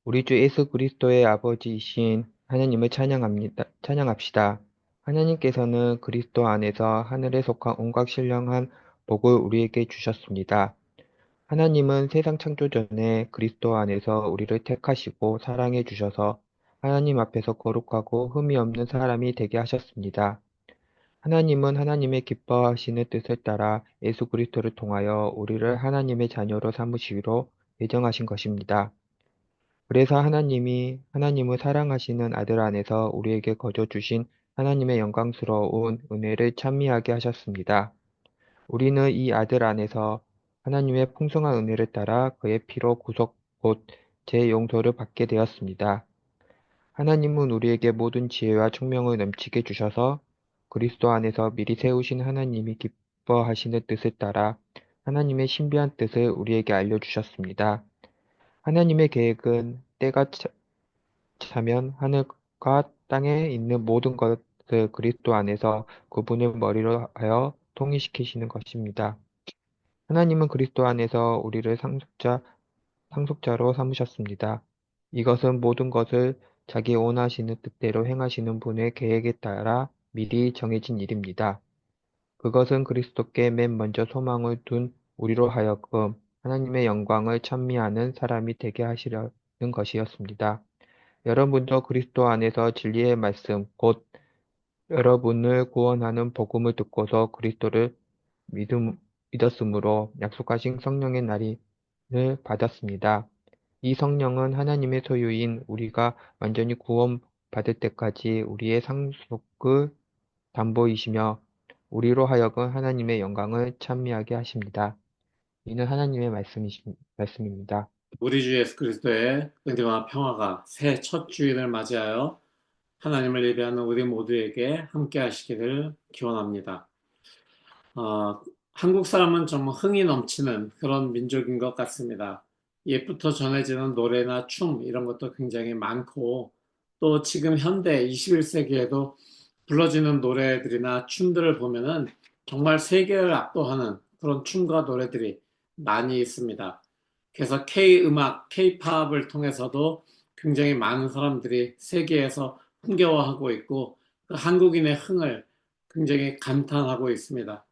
우리 주 예수 그리스도의 아버지이신 하나님을 찬양합시다. 하나님께서는 그리스도 안에서 하늘에 속한 온갖 신령한 복을 우리에게 주셨습니다. 하나님은 세상 창조 전에 그리스도 안에서 우리를 택하시고 사랑해 주셔서 하나님 앞에서 거룩하고 흠이 없는 사람이 되게 하셨습니다. 하나님은 하나님의 기뻐하시는 뜻을 따라 예수 그리스도를 통하여 우리를 하나님의 자녀로 삼으시기로 예정하신 것입니다. 그래서 하나님이 하나님을 사랑하시는 아들 안에서 우리에게 거저 주신 하나님의 영광스러운 은혜를 찬미하게 하셨습니다. 우리는 이 아들 안에서 하나님의 풍성한 은혜를 따라 그의 피로 구속 곧 죄용서를 받게 되었습니다. 하나님은 우리에게 모든 지혜와 총명을 넘치게 주셔서 그리스도 안에서 미리 세우신 하나님이 기뻐하시는 뜻을 따라 하나님의 신비한 뜻을 우리에게 알려주셨습니다. 하나님의 계획은 때가 차면 하늘과 땅에 있는 모든 것을 그리스도 안에서 그분의 머리로 하여 통일시키시는 것입니다. 하나님은 그리스도 안에서 우리를 상속자로 삼으셨습니다. 이것은 모든 것을 자기 원하시는 뜻대로 행하시는 분의 계획에 따라 미리 정해진 일입니다. 그것은 그리스도께 맨 먼저 소망을 둔 우리로 하여금 하나님의 영광을 찬미하는 사람이 되게 하시려는 것이었습니다. 여러분도 그리스도 안에서 진리의 말씀, 곧 여러분을 구원하는 복음을 듣고서 그리스도를 믿었으므로 약속하신 성령의 날을 받았습니다. 이 성령은 하나님의 소유인 우리가 완전히 구원받을 때까지 우리의 상속을 담보이시며 우리로 하여금 하나님의 영광을 찬미하게 하십니다. 이는 하나님의 말씀입니다. 우리 주 예수 그리스도의 은혜와 평화가 새 첫 주일을 맞이하여 하나님을 예배하는 우리 모두에게 함께 하시기를 기원합니다. 어, 한국 사람은 정말 흥이 넘치는 그런 민족인 것 같습니다. 옛부터 전해지는 노래나 춤 이런 것도 굉장히 많고 또 지금 현대 21세기에도 불러지는 노래들이나 춤들을 보면은 정말 세계를 압도하는 그런 춤과 노래들이 많이 있습니다. 그래서 K-음악, K-팝을 통해서도 굉장히 많은 사람들이 세계에서 흥겨워하고 있고 그 한국인의 흥을 굉장히 감탄하고 있습니다.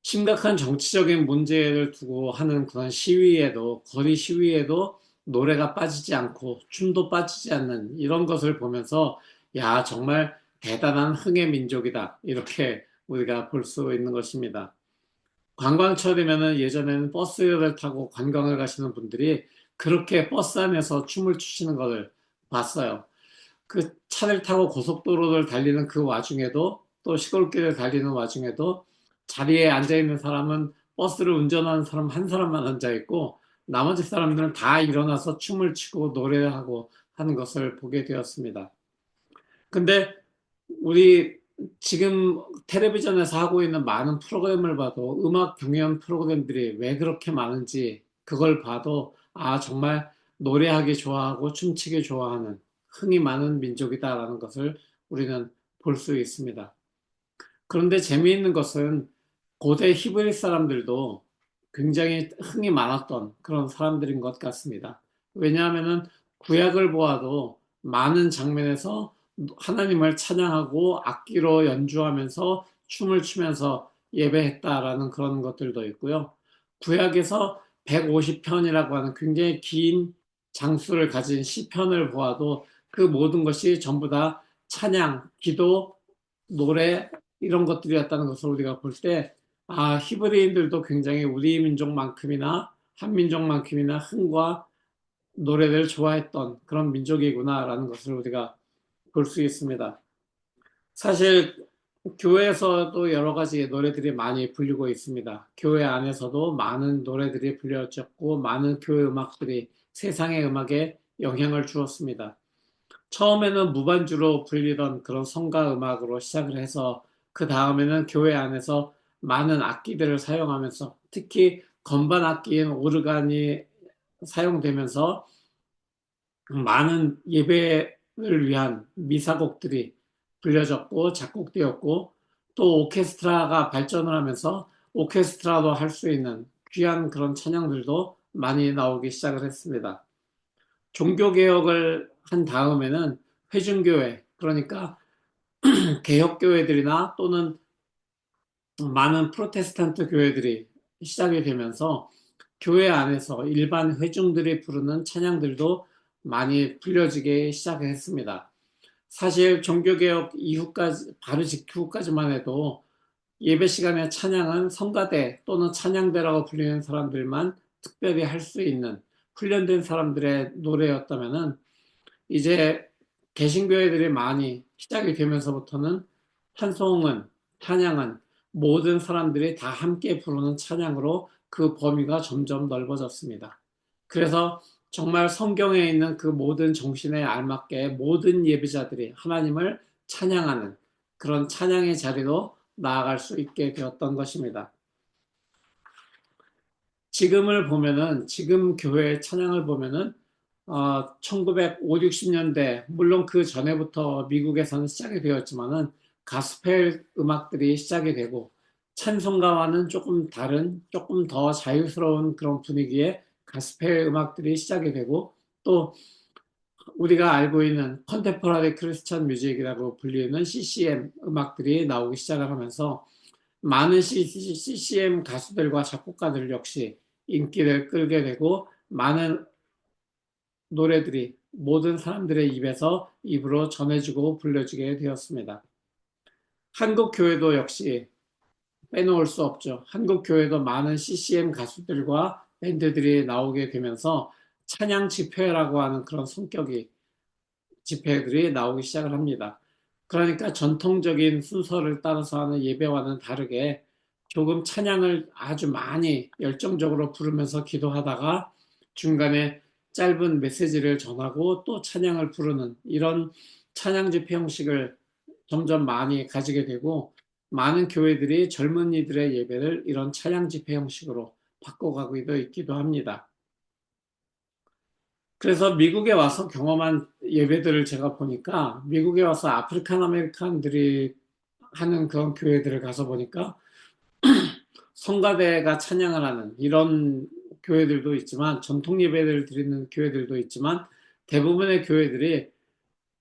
심각한 정치적인 문제를 두고 하는 그런 시위에도, 거리 시위에도 노래가 빠지지 않고 춤도 빠지지 않는 이런 것을 보면서 야, 정말 대단한 흥의 민족이다. 이렇게 우리가 볼 수 있는 것입니다. 관광철이면은 예전에는 버스를 타고 관광을 가시는 분들이 그렇게 버스 안에서 춤을 추시는 것을 봤어요. 그 차를 타고 고속도로를 달리는 그 와중에도 또 시골길을 달리는 와중에도 자리에 앉아 있는 사람은 버스를 운전하는 사람 한 사람만 앉아 있고 나머지 사람들은 다 일어나서 춤을 추고 노래하고 하는 것을 보게 되었습니다. 근데 우리 지금 텔레비전에서 하고 있는 많은 프로그램을 봐도 음악 경연 프로그램들이 왜 그렇게 많은지 그걸 봐도 아, 정말 노래하기 좋아하고 춤추기 좋아하는 흥이 많은 민족이다라는 것을 우리는 볼 수 있습니다. 그런데 재미있는 것은 고대 히브리 사람들도 굉장히 흥이 많았던 그런 사람들인 것 같습니다. 왜냐하면은 구약을 보아도 많은 장면에서 하나님을 찬양하고 악기로 연주하면서 춤을 추면서 예배했다라는 그런 것들도 있고요. 구약에서 150편이라고 하는 굉장히 긴 장수를 가진 시편을 보아도 그 모든 것이 전부 다 찬양, 기도, 노래 이런 것들이었다는 것을 우리가 볼 때, 아, 히브리인들도 굉장히 우리 민족만큼이나 한민족만큼이나 흥과 노래를 좋아했던 그런 민족이구나라는 것을 우리가 볼 수 있습니다. 사실 교회에서도 여러 가지 노래들이 많이 불리고 있습니다. 교회 안에서도 많은 노래들이 불려졌고 많은 교회 음악들이 세상의 음악에 영향을 주었습니다. 처음에는 무반주로 불리던 그런 성가 음악으로 시작을 해서 그 다음에는 교회 안에서 많은 악기들을 사용하면서 특히 건반 악기인 오르간이 사용되면서 많은 예배를 위한 미사곡들이 불려졌고 작곡되었고 또 오케스트라가 발전을 하면서 오케스트라도 할 수 있는 귀한 그런 찬양들도 많이 나오기 시작을 했습니다. 종교개혁을 한 다음에는 회중교회, 그러니까 개혁교회들이나 또는 많은 프로테스탄트 교회들이 시작이 되면서 교회 안에서 일반 회중들이 부르는 찬양들도 많이 불려지기 시작했습니다. 사실 종교개혁 이후까지, 바로 직후까지만 해도 예배 시간에 찬양은 성가대 또는 찬양대라고 불리는 사람들만 특별히 할 수 있는 훈련된 사람들의 노래였다면은 이제 개신교회들이 많이 시작이 되면서부터는 찬송은, 찬양은 모든 사람들이 다 함께 부르는 찬양으로 그 범위가 점점 넓어졌습니다. 그래서 정말 성경에 있는 그 모든 정신에 알맞게 모든 예배자들이 하나님을 찬양하는 그런 찬양의 자리로 나아갈 수 있게 되었던 것입니다. 지금 교회 찬양을 보면은 1950, 60년대, 물론 그 전에부터 미국에서는 시작이 되었지만은 가스펠 음악들이 시작이 되고 찬송가와는 조금 다른, 조금 더 자유스러운 그런 분위기의 가스펠 음악들이 시작이 되고 또 우리가 알고 있는 컨템포러리 크리스천 뮤직이라고 불리는 CCM 음악들이 나오기 시작을 하면서 많은 CCM 가수들과 작곡가들 역시 인기를 끌게 되고 많은 노래들이 모든 사람들의 입에서 입으로 전해지고 불려지게 되었습니다. 한국 교회도 역시 빼놓을 수 없죠. 한국 교회도 많은 CCM 가수들과 밴드들이 나오게 되면서 찬양 집회라고 하는 그런 성격이 집회들이 나오기 시작을 합니다. 그러니까 전통적인 순서를 따라서 하는 예배와는 다르게 조금 찬양을 아주 많이 열정적으로 부르면서 기도하다가 중간에 짧은 메시지를 전하고 또 찬양을 부르는 이런 찬양 집회 형식을 점점 많이 가지게 되고 많은 교회들이 젊은이들의 예배를 이런 찬양 집회 형식으로 바꿔가고 있기도 합니다. 그래서 미국에 와서 경험한 예배들을 제가 보니까 미국에 와서 아프리칸 아메리칸들이 하는 그런 교회들을 가서 보니까 성가대가 찬양을 하는 이런 교회들도 있지만 전통 예배를 드리는 교회들도 있지만 대부분의 교회들이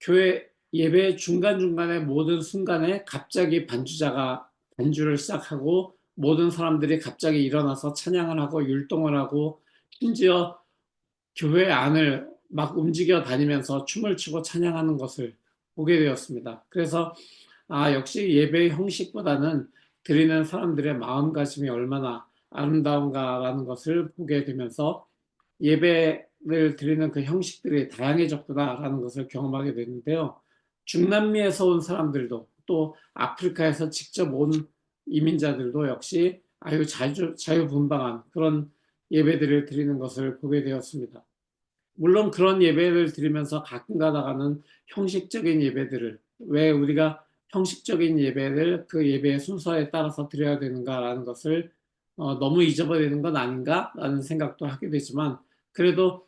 교회 예배 중간중간에 모든 순간에 갑자기 반주자가 반주를 시작하고 모든 사람들이 갑자기 일어나서 찬양을 하고 율동을 하고 심지어 교회 안을 막 움직여 다니면서 춤을 추고 찬양하는 것을 보게 되었습니다. 그래서 역시 예배의 형식보다는 드리는 사람들의 마음가짐이 얼마나 아름다운가라는 것을 보게 되면서 예배를 드리는 그 형식들이 다양해졌구나라는 것을 경험하게 되는데요. 중남미에서 온 사람들도 또 아프리카에서 직접 온 이민자들도 역시 아주 자유분방한 그런 예배들을 드리는 것을 보게 되었습니다. 물론 그런 예배를 드리면서 가끔 가다가는 형식적인 예배들을 왜 우리가 형식적인 예배를 그 예배의 순서에 따라서 드려야 되는가라는 것을 너무 잊어버리는 건 아닌가라는 생각도 하게 되지만 그래도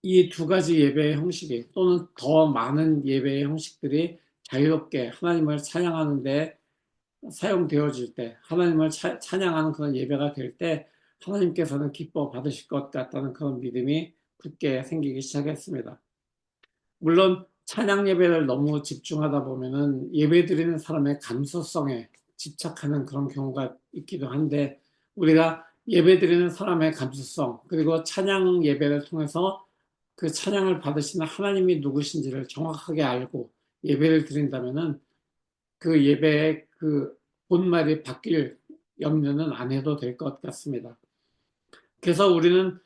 이 두 가지 예배의 형식이 또는 더 많은 예배의 형식들이 자유롭게 하나님을 찬양하는 데 사용되어질 때 하나님을 찬양하는 그런 예배가 될 때 하나님께서는 기뻐 받으실 것 같다는 그런 믿음이 굳게 생기기 시작했습니다. 물론 찬양 예배를 너무 집중하다 보면은 예배 드리는 사람의 감수성에 집착하는 그런 경우가 있기도 한데 우리가 예배 드리는 사람의 감수성 그리고 찬양 예배를 통해서 그 찬양을 받으시는 하나님이 누구신지를 정확하게 알고 예배를 드린다면은 그 예배의 그 본말이 바뀔 염려는 안 해도 될 것 같습니다. 그래서 우리는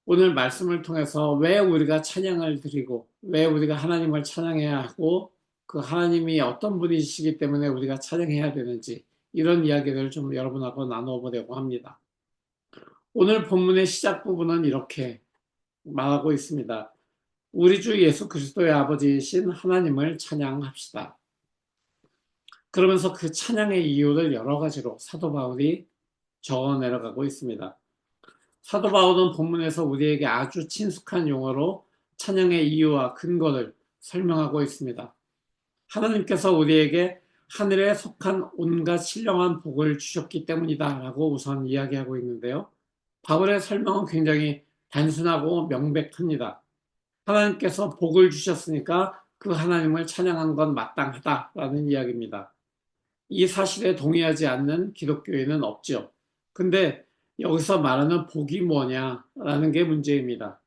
오늘 말씀을 통해서 왜 우리가 찬양을 드리고 왜 우리가 하나님을 찬양해야 하고 그 하나님이 어떤 분이시기 때문에 우리가 찬양해야 되는지 이런 이야기를 좀 여러분하고 나누어 보려고 합니다. 오늘 본문의 시작 부분은 이렇게 말하고 있습니다. 우리 주 예수 그리스도의 아버지이신 하나님을 찬양합시다. 그러면서 그 찬양의 이유를 여러 가지로 사도 바울이 적어 내려가고 있습니다. 사도 바울은 본문에서 우리에게 아주 친숙한 용어로 찬양의 이유와 근거를 설명하고 있습니다. 하나님께서 우리에게 하늘에 속한 온갖 신령한 복을 주셨기 때문이다 라고 우선 이야기하고 있는데요. 바울의 설명은 굉장히 단순하고 명백합니다. 하나님께서 복을 주셨으니까 그 하나님을 찬양하는 건 마땅하다라는 이야기입니다. 이 사실에 동의하지 않는 기독교인은 없죠. 근데 여기서 말하는 복이 뭐냐라는 게 문제입니다.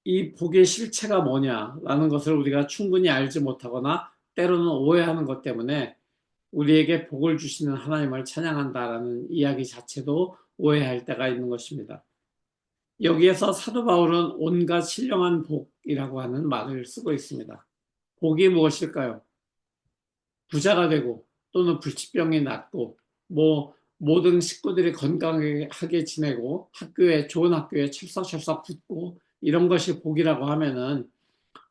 이 복의 실체가 뭐냐라는 것을 우리가 충분히 알지 못하거나 때로는 오해하는 것 때문에 우리에게 복을 주시는 하나님을 찬양한다라는 이야기 자체도 오해할 때가 있는 것입니다. 여기에서 사도 바울은 온갖 신령한 복이라고 하는 말을 쓰고 있습니다. 복이 무엇일까요? 부자가 되고 또는 불치병이 낫고 모든 식구들이 건강하게 지내고 좋은 학교에 철석철석 붙고 이런 것이 복이라고 하면은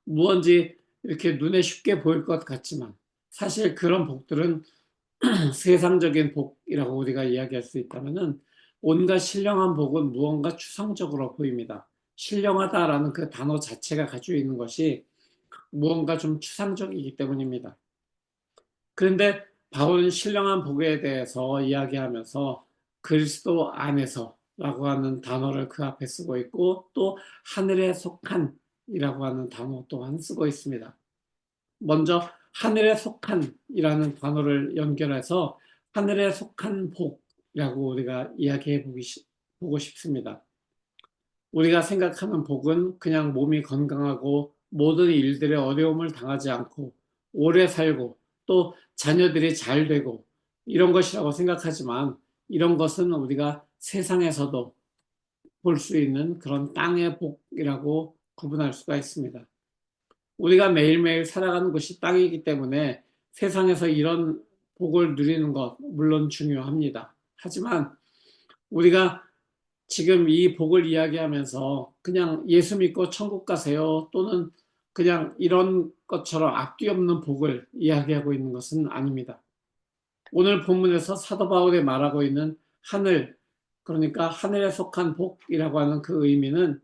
무언지 이렇게 눈에 쉽게 보일 것 같지만 사실 그런 복들은 세상적인 복이라고 우리가 이야기할 수 있다면은 온갖 신령한 복은 무언가 추상적으로 보입니다. 신령하다라는 그 단어 자체가 가지고 있는 것이 무언가 좀 추상적이기 때문입니다. 그런데 바울은 신령한 복에 대해서 이야기하면서 그리스도 안에서라고 하는 단어를 그 앞에 쓰고 있고 또 하늘에 속한이라고 하는 단어 또한 쓰고 있습니다. 먼저 하늘에 속한이라는 단어를 연결해서 하늘에 속한 복이라고 우리가 이야기해 보고 싶습니다. 우리가 생각하는 복은 그냥 몸이 건강하고 모든 일들에 어려움을 당하지 않고 오래 살고 또 자녀들이 잘 되고 이런 것이라고 생각하지만 이런 것은 우리가 세상에서도 볼 수 있는 그런 땅의 복이라고 구분할 수가 있습니다. 우리가 매일매일 살아가는 곳이 땅이기 때문에 세상에서 이런 복을 누리는 것 물론 중요합니다. 하지만 우리가 지금 이 복을 이야기하면서 그냥 예수 믿고 천국 가세요 또는 그냥 이런 것처럼 앞뒤 없는 복을 이야기하고 있는 것은 아닙니다. 오늘 본문에서 사도 바울이 말하고 있는 하늘, 그러니까 하늘에 속한 복이라고 하는 그 의미는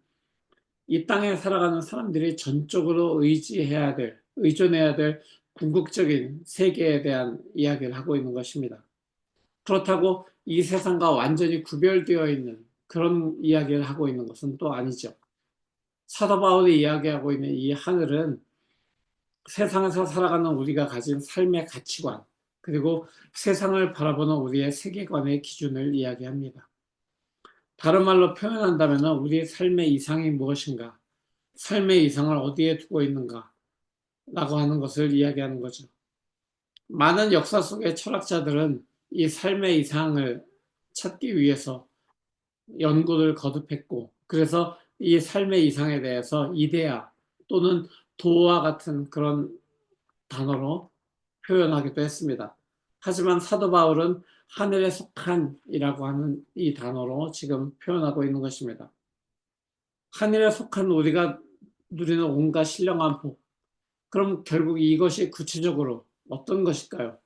이 땅에 살아가는 사람들이 전적으로 의존해야 될 궁극적인 세계에 대한 이야기를 하고 있는 것입니다. 그렇다고 이 세상과 완전히 구별되어 있는 그런 이야기를 하고 있는 것은 또 아니죠. 사도 바울이 이야기하고 있는 이 하늘은 세상에서 살아가는 우리가 가진 삶의 가치관, 그리고 세상을 바라보는 우리의 세계관의 기준을 이야기합니다. 다른 말로 표현한다면 우리의 삶의 이상이 무엇인가, 삶의 이상을 어디에 두고 있는가, 라고 하는 것을 이야기하는 거죠. 많은 역사 속의 철학자들은 이 삶의 이상을 찾기 위해서 연구를 거듭했고, 그래서 이 삶의 이상에 대해서 이데아 또는 도와 같은 그런 단어로 표현하기도 했습니다. 하지만 사도 바울은 하늘에 속한이라고 하는 이 단어로 지금 표현하고 있는 것입니다. 하늘에 속한 우리가 누리는 온갖 신령한 복. 그럼 결국 이것이 구체적으로 어떤 것일까요?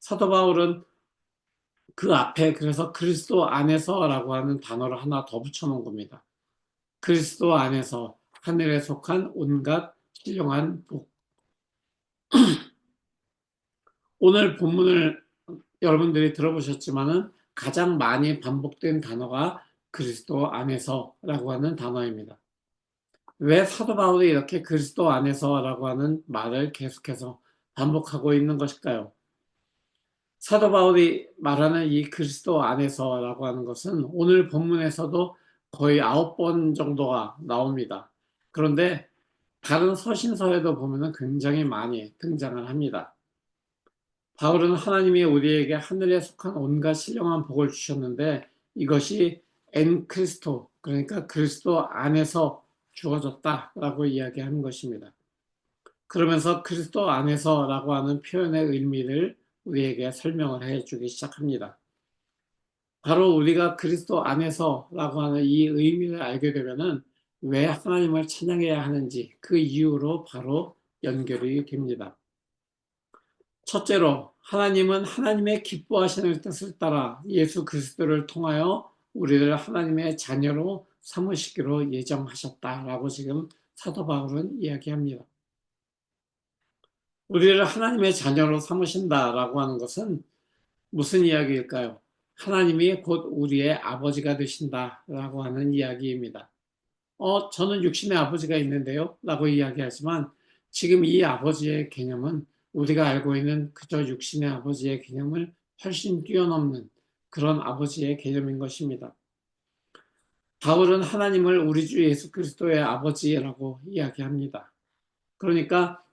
사도 바울은 그 앞에 그래서 그리스도 안에서라고 하는 단어를 하나 더 붙여놓은 겁니다. 그리스도 안에서 하늘에 속한 온갖 신령한 복. 오늘 본문을 여러분들이 들어보셨지만은 가장 많이 반복된 단어가 그리스도 안에서라고 하는 단어입니다. 왜 사도 바울이 이렇게 그리스도 안에서라고 하는 말을 계속해서 반복하고 있는 것일까요? 사도 바울이 말하는 이 그리스도 안에서라고 하는 것은 오늘 본문에서도 거의 9번 정도가 나옵니다. 그런데 다른 서신서에도 보면 굉장히 많이 등장을 합니다. 바울은 하나님이 우리에게 하늘에 속한 온갖 신령한 복을 주셨는데 이것이 엔 크리스토, 그러니까 그리스도 안에서 주어졌다라고 이야기하는 것입니다. 그러면서 그리스도 안에서라고 하는 표현의 의미를 우리에게 설명을 해주기 시작합니다. 바로 우리가 그리스도 안에서라고 하는 이 의미를 알게 되면은 왜 하나님을 찬양해야 하는지 그 이유로 바로 연결이 됩니다. 첫째로 하나님은 하나님의 기뻐하시는 뜻을 따라 예수 그리스도를 통하여 우리를 하나님의 자녀로 삼으시기로 예정하셨다라고 지금 사도 바울은 이야기합니다. 우리를 하나님의 자녀로 삼으신다라고 하는 것은 무슨 이야기일까요? 하나님이 곧 우리의 아버지가 되신다라고 하는 이야기입니다. 저는 육신의 아버지가 있는데요. 라고 이야기하지만 지금 이 아버지의 개념은 우리가 알고 있는 그저 육신의 아버지의 개념을 훨씬 뛰어넘는 그런 아버지의 개념인 것입니다. 바울은 하나님을 우리 주 예수 그리스도의 아버지라고 이야기합니다. 그러니까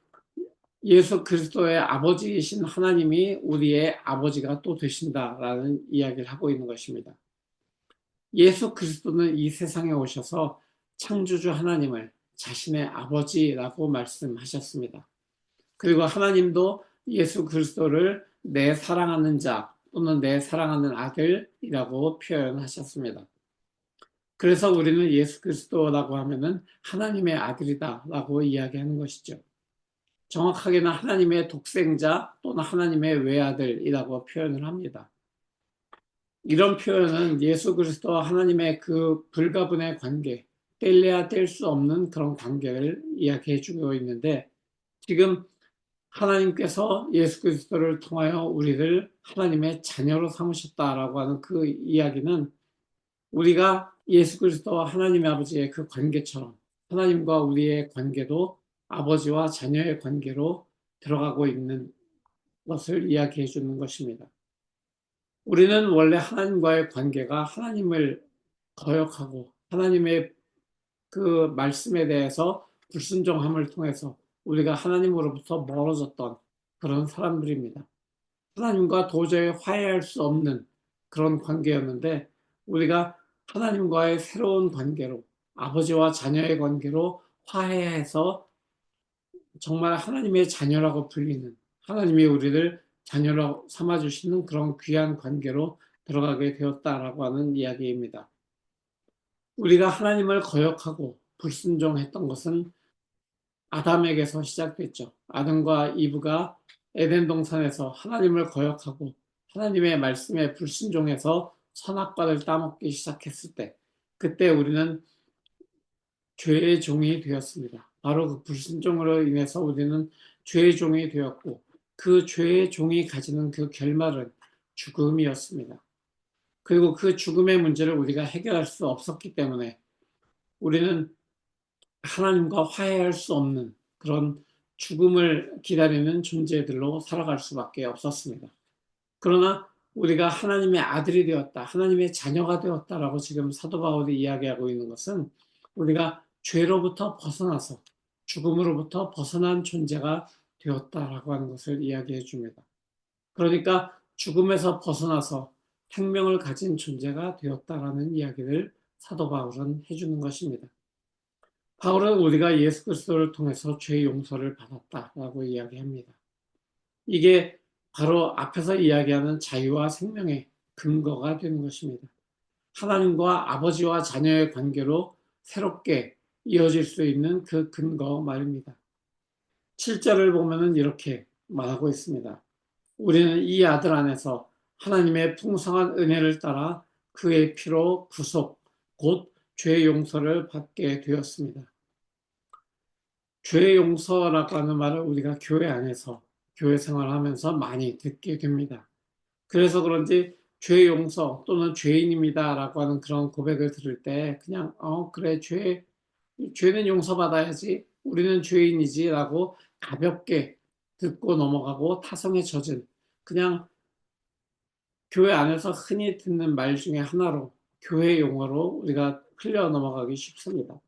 예수 그리스도의 아버지이신 하나님이 우리의 아버지가 또 되신다라는 이야기를 하고 있는 것입니다. 예수 그리스도는 이 세상에 오셔서 창조주 하나님을 자신의 아버지라고 말씀하셨습니다. 그리고 하나님도 예수 그리스도를 내 사랑하는 자 또는 내 사랑하는 아들이라고 표현하셨습니다. 그래서 우리는 예수 그리스도라고 하면은 하나님의 아들이다라고 이야기하는 것이죠. 정확하게는 하나님의 독생자 또는 하나님의 외아들이라고 표현을 합니다. 이런 표현은 예수 그리스도와 하나님의 그 불가분의 관계, 뗄래야 뗄 수 없는 그런 관계를 이야기해 주고 있는데 지금 하나님께서 예수 그리스도를 통하여 우리를 하나님의 자녀로 삼으셨다라고 하는 그 이야기는 우리가 예수 그리스도와 하나님의 아버지의 그 관계처럼 하나님과 우리의 관계도 아버지와 자녀의 관계로 들어가고 있는 것을 이야기해 주는 것입니다. 우리는 원래 하나님과의 관계가 하나님을 거역하고 하나님의 그 말씀에 대해서 불순종함을 통해서 우리가 하나님으로부터 멀어졌던 그런 사람들입니다. 하나님과 도저히 화해할 수 없는 그런 관계였는데 우리가 하나님과의 새로운 관계로 아버지와 자녀의 관계로 화해해서 정말 하나님의 자녀라고 불리는 하나님이 우리를 자녀로 삼아주시는 그런 귀한 관계로 들어가게 되었다라고 하는 이야기입니다. 우리가 하나님을 거역하고 불순종했던 것은 아담에게서 시작됐죠. 아담과 이브가 에덴 동산에서 하나님을 거역하고 하나님의 말씀에 불순종해서 선악과를 따먹기 시작했을 때 그때 우리는 죄의 종이 되었습니다. 바로 그 불순종으로 인해서 우리는 죄의 종이 되었고 그 죄의 종이 가지는 그 결말은 죽음이었습니다. 그리고 그 죽음의 문제를 우리가 해결할 수 없었기 때문에 우리는 하나님과 화해할 수 없는 그런 죽음을 기다리는 존재들로 살아갈 수밖에 없었습니다. 그러나 우리가 하나님의 아들이 되었다, 하나님의 자녀가 되었다라고 지금 사도 바울이 이야기하고 있는 것은 우리가 죄로부터 벗어나서 죽음으로부터 벗어난 존재가 되었다라고 하는 것을 이야기해 줍니다. 그러니까 죽음에서 벗어나서 생명을 가진 존재가 되었다라는 이야기를 사도 바울은 해주는 것입니다. 바울은 우리가 예수 그리스도를 통해서 죄 용서를 받았다라고 이야기합니다. 이게 바로 앞에서 이야기하는 자유와 생명의 근거가 되는 것입니다. 하나님과 아버지와 자녀의 관계로 새롭게 이어질 수 있는 그 근거 말입니다. 7절을 보면은 이렇게 말하고 있습니다. 우리는 이 아들 안에서 하나님의 풍성한 은혜를 따라 그의 피로 구속, 곧 죄 용서를 받게 되었습니다. 죄 용서라고 하는 말을 우리가 교회 안에서 교회 생활하면서 많이 듣게 됩니다. 그래서 그런지 죄 용서 또는 죄인입니다라고 하는 그런 고백을 들을 때 그냥 그래 죄는 용서받아야지 우리는 죄인이지라고 가볍게 듣고 넘어가고 타성에 젖은 그냥 교회 안에서 흔히 듣는 말 중에 하나로 교회 용어로 우리가 흘려 넘어가기 쉽습니다.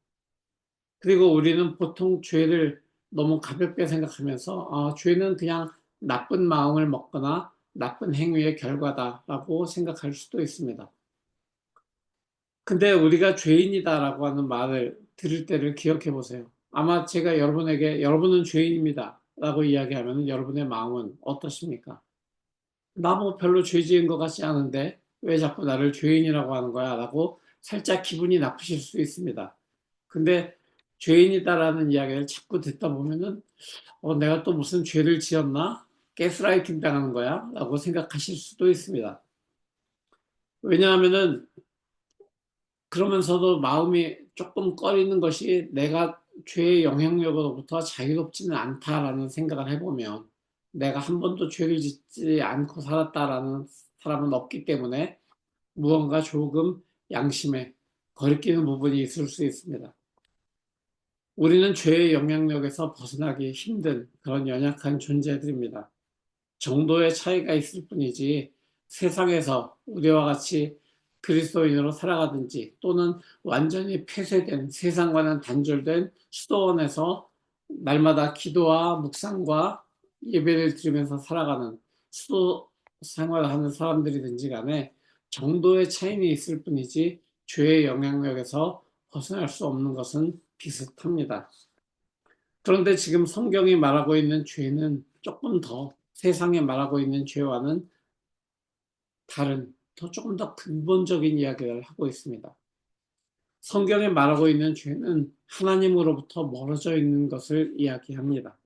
그리고 우리는 보통 죄를 너무 가볍게 생각하면서 죄는 그냥 나쁜 마음을 먹거나 나쁜 행위의 결과다라고 생각할 수도 있습니다. 근데 우리가 죄인이다라고 하는 말을 들을 때를 기억해 보세요. 아마 제가 여러분에게 여러분은 죄인입니다 라고 이야기하면 여러분의 마음은 어떠십니까? 나 뭐 별로 죄 지은 것 같지 않은데 왜 자꾸 나를 죄인이라고 하는 거야? 라고 살짝 기분이 나쁘실 수 있습니다. 근데 죄인이다라는 이야기를 자꾸 듣다 보면은 내가 또 무슨 죄를 지었나? 가스라이팅 당하는 거야? 라고 생각하실 수도 있습니다. 왜냐하면은 그러면서도 마음이 조금 꺼리는 것이 내가 죄의 영향력으로부터 자유롭지는 않다라는 생각을 해보면 내가 한 번도 죄를 짓지 않고 살았다라는 사람은 없기 때문에 무언가 조금 양심에 거리끼는 부분이 있을 수 있습니다. 우리는 죄의 영향력에서 벗어나기 힘든 그런 연약한 존재들입니다. 정도의 차이가 있을 뿐이지 세상에서 우리와 같이 그리스도인으로 살아가든지 또는 완전히 폐쇄된 세상과는 단절된 수도원에서 날마다 기도와 묵상과 예배를 드리면서 살아가는 수도 생활하는 사람들이든지 간에 정도의 차이는 있을 뿐이지 죄의 영향력에서 벗어날 수 없는 것은 비슷합니다. 그런데 지금 성경이 말하고 있는 죄는 조금 더 세상에 말하고 있는 죄와는 다른, 조금 더 근본적인 이야기를 하고 있습니다. 성경에 말하고 있는 죄는 하나님으로부터 멀어져 있는 것을 이야기합니다.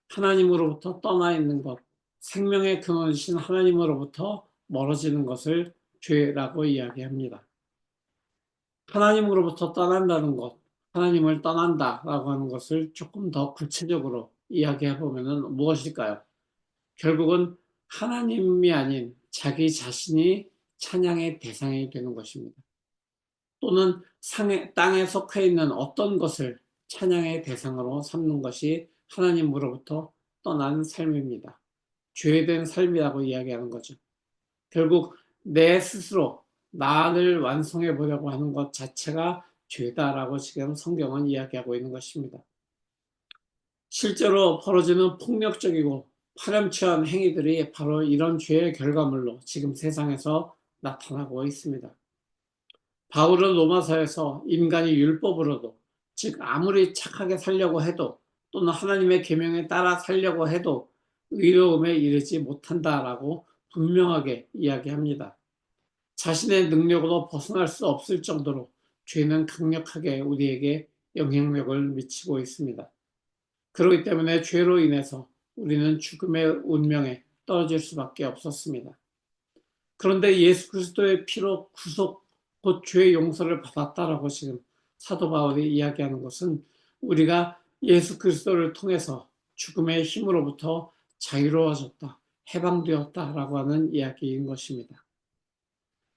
하나님으로부터 떠나 있는 것, 생명의 근원이신 하나님으로부터 멀어지는 것을 죄라고 이야기합니다. 하나님으로부터 떠난다는 것, 하나님을 떠난다라고 하는 것을 조금 더 구체적으로 이야기해 보면 무엇일까요? 결국은 하나님이 아닌 자기 자신이 찬양의 대상이 되는 것입니다. 또는 땅에 속해 있는 어떤 것을 찬양의 대상으로 삼는 것이 하나님으로부터 떠난 삶입니다. 죄된 삶이라고 이야기하는 거죠. 결국 내 스스로 나를 완성해 보려고 하는 것 자체가 죄다라고 지금 성경은 이야기하고 있는 것입니다. 실제로 벌어지는 폭력적이고 파렴치한 행위들이 바로 이런 죄의 결과물로 지금 세상에서 나타나고 있습니다. 바울은 로마서에서 인간이 율법으로도, 즉 아무리 착하게 살려고 해도 또는 하나님의 계명에 따라 살려고 해도 의로움에 이르지 못한다라고 분명하게 이야기합니다. 자신의 능력으로 벗어날 수 없을 정도로 죄는 강력하게 우리에게 영향력을 미치고 있습니다. 그렇기 때문에 죄로 인해서 우리는 죽음의 운명에 떨어질 수밖에 없었습니다. 그런데 예수 그리스도의 피로 구속, 곧 죄의 용서를 받았다라고 지금 사도 바울이 이야기하는 것은 우리가 예수 그리스도를 통해서 죽음의 힘으로부터 자유로워졌다, 해방되었다라고 하는 이야기인 것입니다.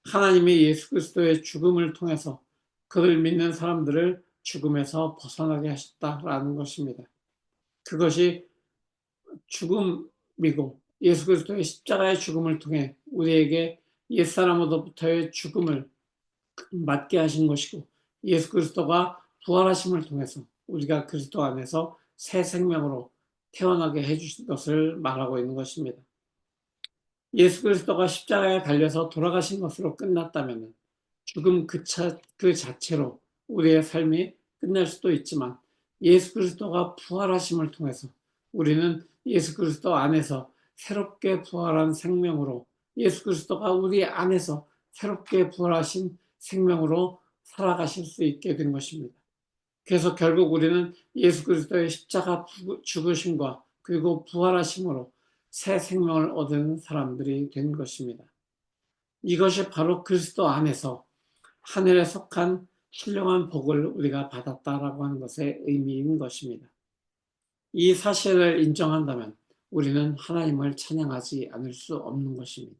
하나님이 예수 그리스도의 죽음을 통해서 그를 믿는 사람들을 죽음에서 벗어나게 하셨다라는 것입니다. 그것이 죽음이고 예수 그리스도의 십자가의 죽음을 통해 우리에게 옛사람으로부터의 죽음을 맞게 하신 것이고 예수 그리스도가 부활하심을 통해서 우리가 그리스도 안에서 새 생명으로 태어나게 해주신 것을 말하고 있는 것입니다. 예수 그리스도가 십자가에 달려서 돌아가신 것으로 끝났다면 죽음 그 자체로 우리의 삶이 끝날 수도 있지만 예수 그리스도가 부활하심을 통해서 우리는 예수 그리스도 안에서 새롭게 부활한 생명으로 예수 그리스도가 우리 안에서 새롭게 부활하신 생명으로 살아가실 수 있게 된 것입니다. 그래서 결국 우리는 예수 그리스도의 십자가 죽으심과 그리고 부활하심으로 새 생명을 얻은 사람들이 된 것입니다. 이것이 바로 그리스도 안에서 하늘에 속한 신령한 복을 우리가 받았다라고 하는 것의 의미인 것입니다. 이 사실을 인정한다면 우리는 하나님을 찬양하지 않을 수 없는 것입니다.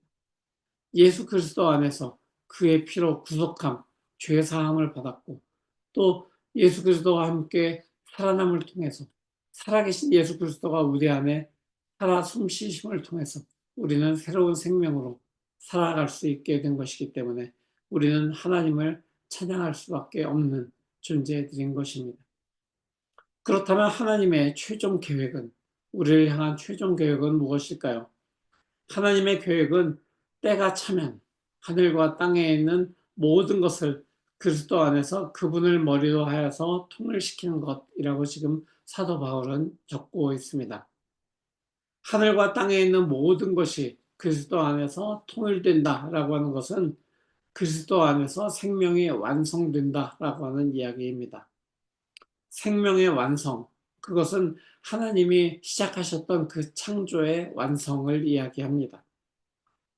예수 그리스도 안에서 그의 피로 구속함, 죄 사함을 받았고 또 예수 그리스도와 함께 살아남을 통해서 살아계신 예수 그리스도가 우리 안에 살아 숨쉬심을 통해서 우리는 새로운 생명으로 살아갈 수 있게 된 것이기 때문에 우리는 하나님을 찬양할 수밖에 없는 존재들인 것입니다. 그렇다면 하나님의 최종 계획은 우리를 향한 최종 계획은 무엇일까요? 하나님의 계획은 때가 차면 하늘과 땅에 있는 모든 것을 그리스도 안에서 그분을 머리로 하여서 통일시키는 것이라고 지금 사도 바울은 적고 있습니다. 하늘과 땅에 있는 모든 것이 그리스도 안에서 통일된다라고 하는 것은 그리스도 안에서 생명이 완성된다라고 하는 이야기입니다. 생명의 완성, 그것은 하나님이 시작하셨던 그 창조의 완성을 이야기합니다.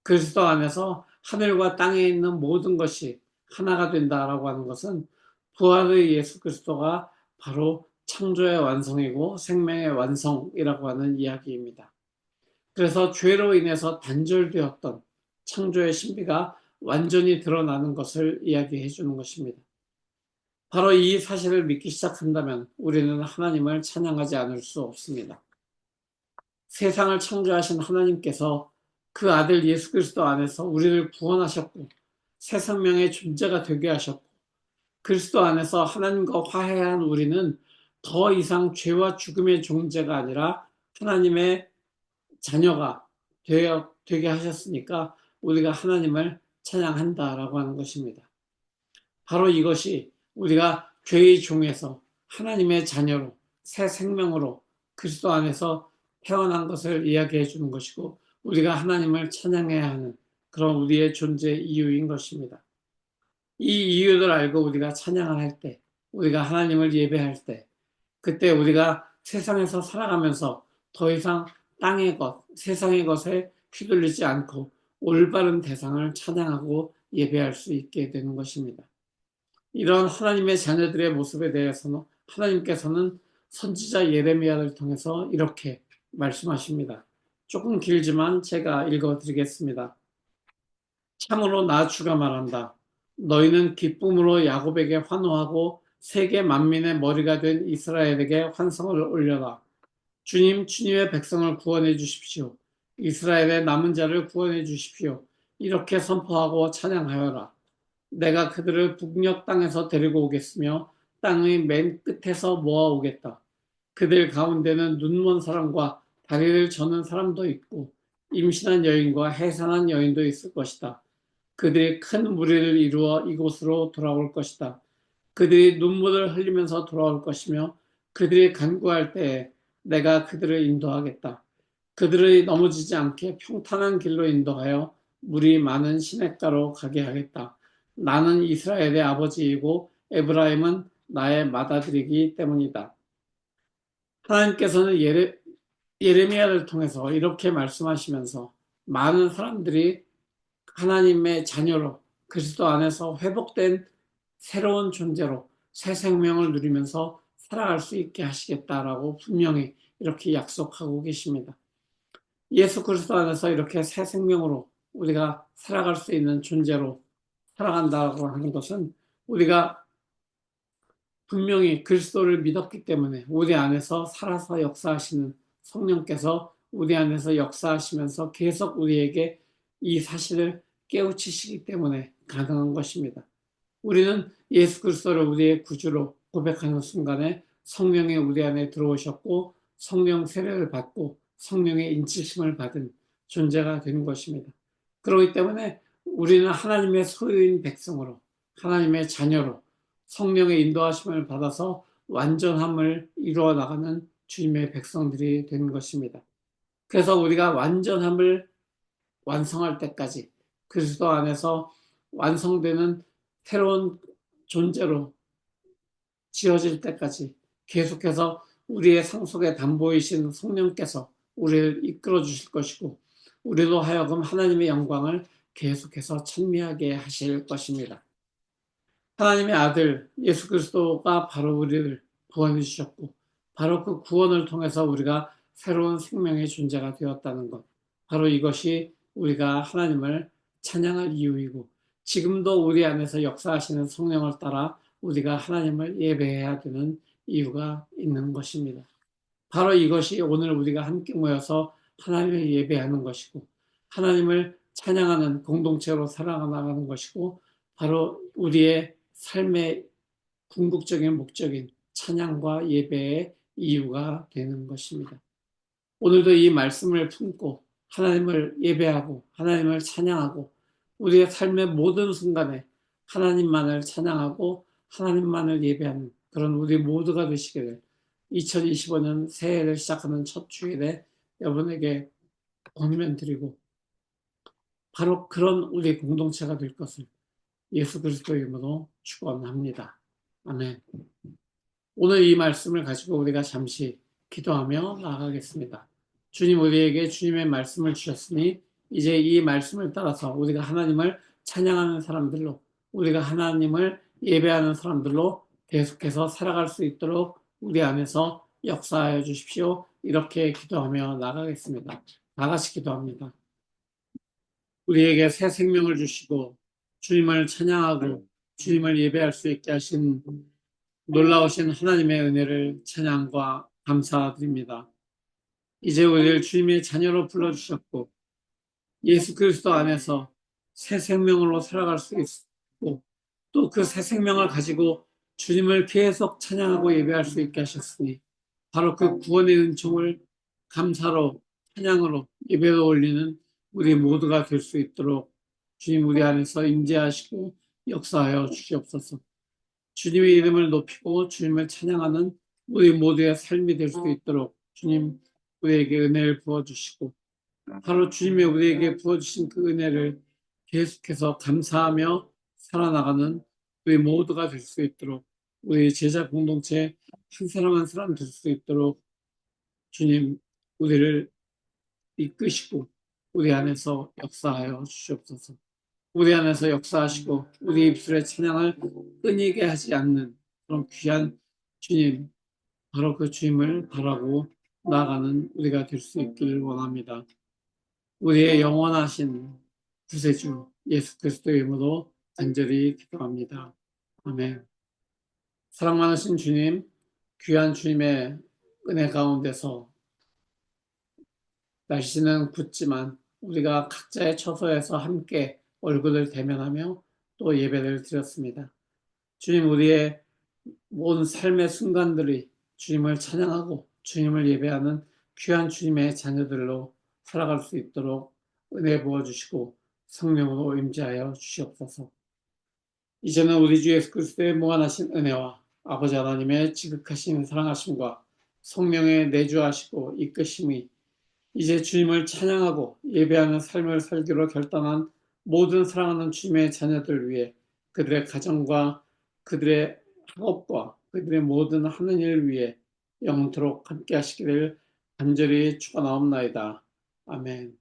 그리스도 안에서 하늘과 땅에 있는 모든 것이 하나가 된다라고 하는 것은 부활의 예수 그리스도가 바로 창조의 완성이고 생명의 완성이라고 하는 이야기입니다. 그래서 죄로 인해서 단절되었던 창조의 신비가 완전히 드러나는 것을 이야기해 주는 것입니다. 바로 이 사실을 믿기 시작한다면 우리는 하나님을 찬양하지 않을 수 없습니다. 세상을 창조하신 하나님께서 그 아들 예수 그리스도 안에서 우리를 구원하셨고 새 생명의 존재가 되게 하셨고 그리스도 안에서 하나님과 화해한 우리는 더 이상 죄와 죽음의 존재가 아니라 하나님의 자녀가 되게 하셨으니까 우리가 하나님을 찬양한다라고 하는 것입니다. 바로 이것이 우리가 죄의 종에서 하나님의 자녀로 새 생명으로 그리스도 안에서 태어난 것을 이야기해 주는 것이고 우리가 하나님을 찬양해야 하는 그런 우리의 존재 이유인 것입니다. 이 이유를 알고 우리가 찬양을 할 때, 우리가 하나님을 예배할 때, 그때 우리가 세상에서 살아가면서 더 이상 땅의 것, 세상의 것에 휘둘리지 않고 올바른 대상을 찬양하고 예배할 수 있게 되는 것입니다. 이런 하나님의 자녀들의 모습에 대해서는 하나님께서는 선지자 예레미야를 통해서 이렇게 말씀하십니다. 조금 길지만 제가 읽어드리겠습니다. 참으로 나 주가 말한다. 너희는 기쁨으로 야곱에게 환호하고 세계 만민의 머리가 된 이스라엘에게 환성을 올려라. 주님, 주님의 백성을 구원해 주십시오. 이스라엘의 남은 자를 구원해 주십시오. 이렇게 선포하고 찬양하여라. 내가 그들을 북녘 땅에서 데리고 오겠으며 땅의 맨 끝에서 모아오겠다. 그들 가운데는 눈먼 사람과 다리를 저는 사람도 있고 임신한 여인과 해산한 여인도 있을 것이다. 그들이 큰 무리를 이루어 이곳으로 돌아올 것이다. 그들이 눈물을 흘리면서 돌아올 것이며 그들이 간구할 때에 내가 그들을 인도하겠다. 그들이 넘어지지 않게 평탄한 길로 인도하여 물이 많은 시냇가로 가게 하겠다. 나는 이스라엘의 아버지이고 에브라임은 나의 맏아들이기 때문이다. 하나님께서는 예레미야를 통해서 이렇게 말씀하시면서 많은 사람들이 하나님의 자녀로 그리스도 안에서 회복된 새로운 존재로 새 생명을 누리면서 살아갈 수 있게 하시겠다라고 분명히 이렇게 약속하고 계십니다. 예수 그리스도 안에서 이렇게 새 생명으로 우리가 살아갈 수 있는 존재로 살아간다고 하는 것은 우리가 분명히 그리스도를 믿었기 때문에 우리 안에서 살아서 역사하시는 성령께서 우리 안에서 역사하시면서 계속 우리에게 이 사실을 깨우치시기 때문에 가능한 것입니다. 우리는 예수 그리스도를 우리의 구주로 고백하는 순간에 성령이 우리 안에 들어오셨고 성령 세례를 받고 성령의 인치심을 받은 존재가 되는 것입니다. 그렇기 때문에 우리는 하나님의 소유인 백성으로 하나님의 자녀로 성령의 인도하심을 받아서 완전함을 이루어 나가는 주님의 백성들이 되는 것입니다. 그래서 우리가 완전함을 완성할 때까지 그리스도 안에서 완성되는 새로운 존재로 지어질 때까지 계속해서 우리의 상속의 담보이신 성령께서 우리를 이끌어 주실 것이고 우리로 하여금 하나님의 영광을 계속해서 찬미하게 하실 것입니다. 하나님의 아들 예수 그리스도가 바로 우리를 구원해 주셨고 바로 그 구원을 통해서 우리가 새로운 생명의 존재가 되었다는 것. 바로 이것이 우리가 하나님을 찬양할 이유이고 지금도 우리 안에서 역사하시는 성령을 따라 우리가 하나님을 예배해야 되는 이유가 있는 것입니다. 바로 이것이 오늘 우리가 함께 모여서 하나님을 예배하는 것이고 하나님을 찬양하는 공동체로 살아나가는 것이고 바로 우리의 삶의 궁극적인 목적인 찬양과 예배의 이유가 되는 것입니다. 오늘도 이 말씀을 품고 하나님을 예배하고 하나님을 찬양하고 우리의 삶의 모든 순간에 하나님만을 찬양하고 하나님만을 예배하는 그런 우리 모두가 되시기를 2025년 새해를 시작하는 첫 주일에 여러분에게 권면 드리고 바로 그런 우리 공동체가 될 것을 예수 그리스도의 이름으로 축원합니다. 아멘. 오늘 이 말씀을 가지고 우리가 잠시 기도하며 나아가겠습니다. 주님 우리에게 주님의 말씀을 주셨으니 이제 이 말씀을 따라서 우리가 하나님을 찬양하는 사람들로 우리가 하나님을 예배하는 사람들로 계속해서 살아갈 수 있도록 우리 안에서 역사하여 주십시오. 이렇게 기도하며 나가겠습니다. 다 같이 기도합니다. 우리에게 새 생명을 주시고 주님을 찬양하고 주님을 예배할 수 있게 하신 놀라우신 하나님의 은혜를 찬양과 감사드립니다. 이제 우리를 주님의 자녀로 불러주셨고 예수 그리스도 안에서 새 생명으로 살아갈 수 있고 또 그 새 생명을 가지고 주님을 계속 찬양하고 예배할 수 있게 하셨으니 바로 그 구원의 은총을 감사로 찬양으로 예배로 올리는 우리 모두가 될 수 있도록 주님 우리 안에서 임재하시고 역사하여 주시옵소서. 주님의 이름을 높이고 주님을 찬양하는 우리 모두의 삶이 될 수 있도록 주님 우리에게 은혜를 부어주시고 바로 주님의 우리에게 부어주신 그 은혜를 계속해서 감사하며 살아나가는 우리 모두가 될 수 있도록 우리 제자 공동체 한 사람 한 사람 될 수 있도록 주님 우리를 이끄시고 우리 안에서 역사하여 주시옵소서. 우리 안에서 역사하시고 우리 입술의 찬양을 끊이게 하지 않는 그런 귀한 주님, 바로 그 주님을 바라고 나아가는 우리가 될 수 있기를 원합니다. 우리의 영원하신 구세주 예수 그리스도의 이름으로 간절히 기도합니다. 아멘. 사랑 많으신 주님, 귀한 주님의 은혜 가운데서 날씨는 굳지만 우리가 각자의 처소에서 함께 얼굴을 대면하며 또 예배를 드렸습니다. 주님, 우리의 모든 삶의 순간들이 주님을 찬양하고 주님을 예배하는 귀한 주님의 자녀들로 살아갈 수 있도록 은혜 부어주시고 성령으로 임재하여 주시옵소서. 이제는 우리 주 예수 그리스도의 무한하신 은혜와 아버지 하나님의 지극하신 사랑하심과 성령의 내주하시고 이끄심이 이제 주님을 찬양하고 예배하는 삶을 살기로 결단한 모든 사랑하는 주님의 자녀들 위해 그들의 가정과 그들의 학업과 그들의 모든 하는 일 위해 영원토록 함께 하시기를 간절히 축원하옵나이다. 아멘.